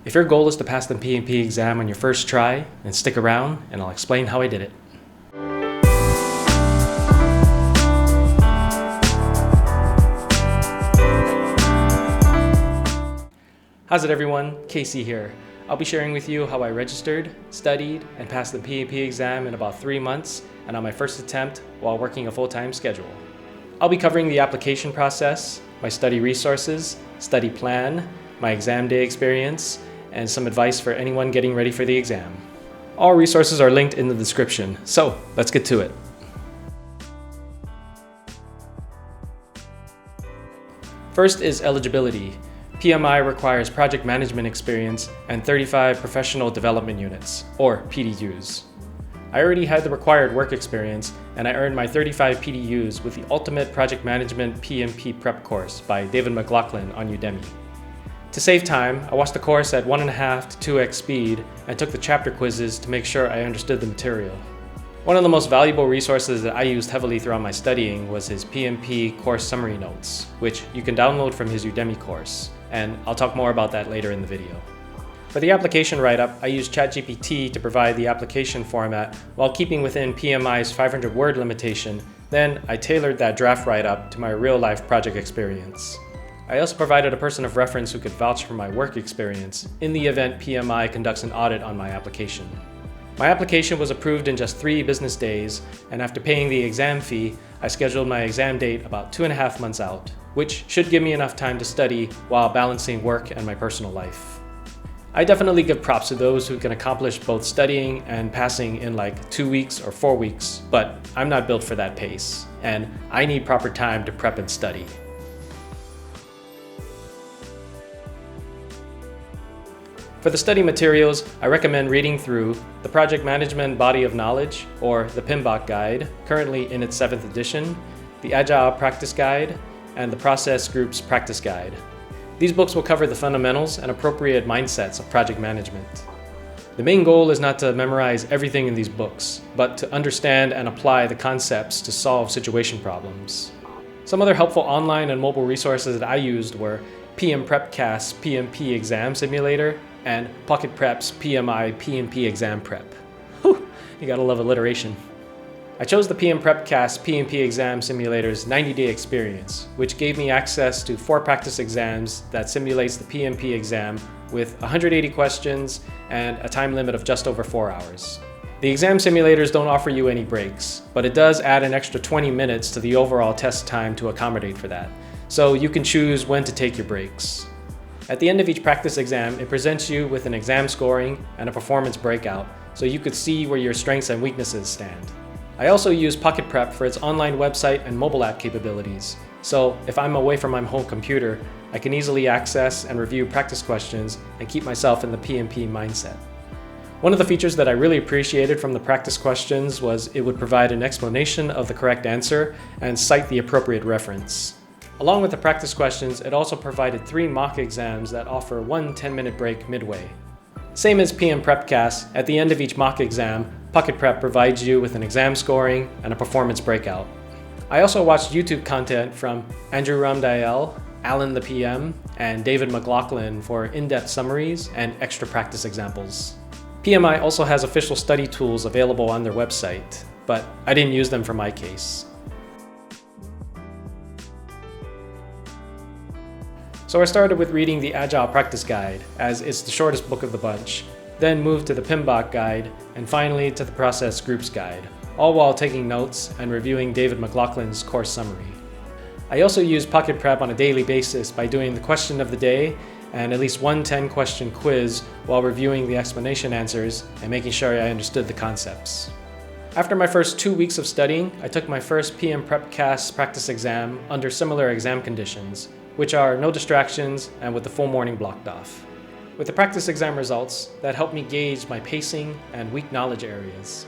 If your goal is to pass the PMP exam on your first try, then stick around and I'll explain how I did it. How's it everyone? Casey here. I'll be sharing with you how I registered, studied, and passed the PMP exam in about 3 months and on my first attempt while working a full-time schedule. I'll be covering the application process, my study resources, study plan, my exam day experience, and some advice for anyone getting ready for the exam. All resources are linked in the description, so let's get to it. First is eligibility. PMI requires project management experience and 35 professional development units, or PDUs. I already had the required work experience, and I earned my 35 PDUs with the Ultimate Project Management PMP Prep course by David McLaughlin on Udemy. To save time, I watched the course at 1.5 to 2x speed and took the chapter quizzes to make sure I understood the material. One of the most valuable resources that I used heavily throughout my studying was his PMP course summary notes, which you can download from his Udemy course, and I'll talk more about that later in the video. For the application write-up, I used ChatGPT to provide the application format while keeping within PMI's 500-word limitation. Then I tailored that draft write-up to my real-life project experience. I also provided a person of reference who could vouch for my work experience in the event PMI conducts an audit on my application. My application was approved in just 3 business days, and after paying the exam fee, I scheduled my exam date about 2.5 months out, which should give me enough time to study while balancing work and my personal life. I definitely give props to those who can accomplish both studying and passing in like 2 weeks or 4 weeks, but I'm not built for that pace, and I need proper time to prep and study. For the study materials, I recommend reading through the Project Management Body of Knowledge, or the PMBOK Guide, currently in its 7th edition, the Agile Practice Guide, and the Process Groups Practice Guide. These books will cover the fundamentals and appropriate mindsets of project management. The main goal is not to memorize everything in these books, but to understand and apply the concepts to solve situation problems. Some other helpful online and mobile resources that I used were PM Prepcast's PMP Exam Simulator and Pocket Prep's PMI PMP Exam Prep. Whew, you gotta love alliteration. I chose the PM Prepcast PMP Exam Simulator's 90-day experience, which gave me access to 4 practice exams that simulates the PMP exam with 180 questions and a time limit of just over 4 hours. The exam simulators don't offer you any breaks, but it does add an extra 20 minutes to the overall test time to accommodate for that, so you can choose when to take your breaks. At the end of each practice exam, it presents you with an exam scoring and a performance breakout, so you could see where your strengths and weaknesses stand. I also use Pocket Prep for its online website and mobile app capabilities, so if I'm away from my home computer, I can easily access and review practice questions and keep myself in the PMP mindset. One of the features that I really appreciated from the practice questions was it would provide an explanation of the correct answer and cite the appropriate reference. Along with the practice questions, it also provided 3 mock exams that offer 1 10-minute break midway. Same as PM Prepcast, at the end of each mock exam, Pocket Prep provides you with an exam scoring and a performance breakout. I also watched YouTube content from Andrew Ramdayal, Alan the PM, and David McLaughlin for in-depth summaries and extra practice examples. PMI also has official study tools available on their website, but I didn't use them for my case. So I started with reading the Agile Practice Guide, as it's the shortest book of the bunch, then moved to the PMBOK Guide, and finally to the Process Groups Guide, all while taking notes and reviewing David McLaughlin's course summary. I also use Pocket Prep on a daily basis by doing the question of the day and at least one 10-question quiz while reviewing the explanation answers and making sure I understood the concepts. After my first 2 weeks of studying, I took my first PM Prepcast practice exam under similar exam conditions, which are no distractions and with the full morning blocked off. With the practice exam results, that helped me gauge my pacing and weak knowledge areas.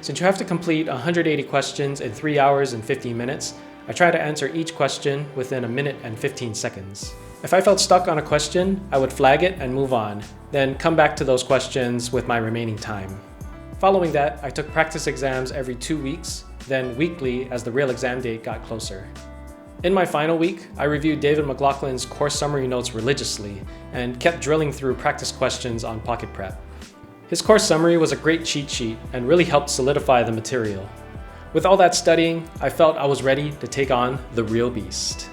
Since you have to complete 180 questions in 3 hours and 15 minutes, I try to answer each question within 1 minute and 15 seconds. If I felt stuck on a question, I would flag it and move on, then come back to those questions with my remaining time. Following that, I took practice exams every 2 weeks, then weekly as the real exam date got closer. In my final week, I reviewed David McLaughlin's course summary notes religiously and kept drilling through practice questions on Pocket Prep. His course summary was a great cheat sheet and really helped solidify the material. With all that studying, I felt I was ready to take on the real beast.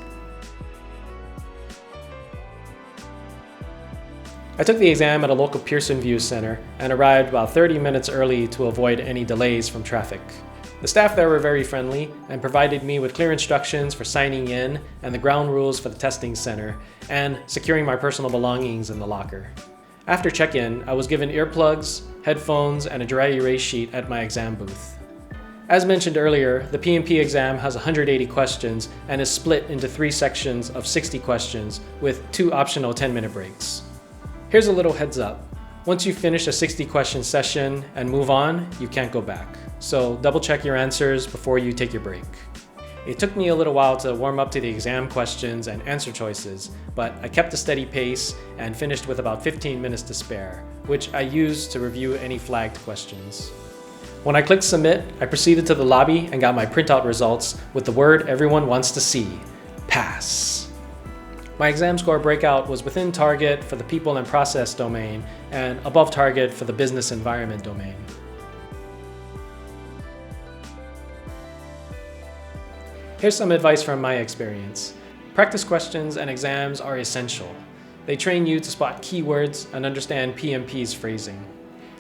I took the exam at a local Pearson VUE center and arrived about 30 minutes early to avoid any delays from traffic. The staff there were very friendly and provided me with clear instructions for signing in and the ground rules for the testing center and securing my personal belongings in the locker. After check-in, I was given earplugs, headphones, and a dry erase sheet at my exam booth. As mentioned earlier, the PMP exam has 180 questions and is split into 3 sections of 60 questions with 2 optional 10-minute breaks. Here's a little heads up. Once you finish a 60-question session and move on, you can't go back. So double check your answers before you take your break. It took me a little while to warm up to the exam questions and answer choices, but I kept a steady pace and finished with about 15 minutes to spare, which I used to review any flagged questions. When I clicked submit, I proceeded to the lobby and got my printout results with the word everyone wants to see: pass. My exam score breakout was within target for the people and process domain and above target for the business environment domain. Here's some advice from my experience. Practice questions and exams are essential. They train you to spot keywords and understand PMP's phrasing.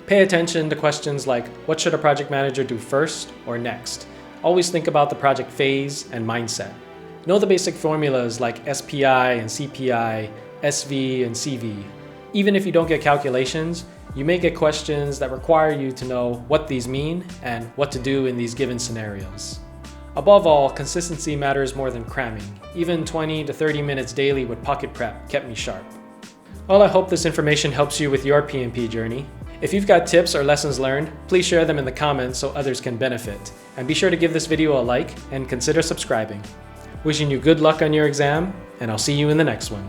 Pay attention to questions like, what should a project manager do first or next? Always think about the project phase and mindset. Know the basic formulas like SPI and CPI, SV and CV. Even if you don't get calculations, you may get questions that require you to know what these mean and what to do in these given scenarios. Above all, consistency matters more than cramming. Even 20 to 30 minutes daily with Pocket Prep kept me sharp. Well, I hope this information helps you with your PMP journey. If you've got tips or lessons learned, please share them in the comments so others can benefit. And be sure to give this video a like and consider subscribing. Wishing you good luck on your exam, and I'll see you in the next one.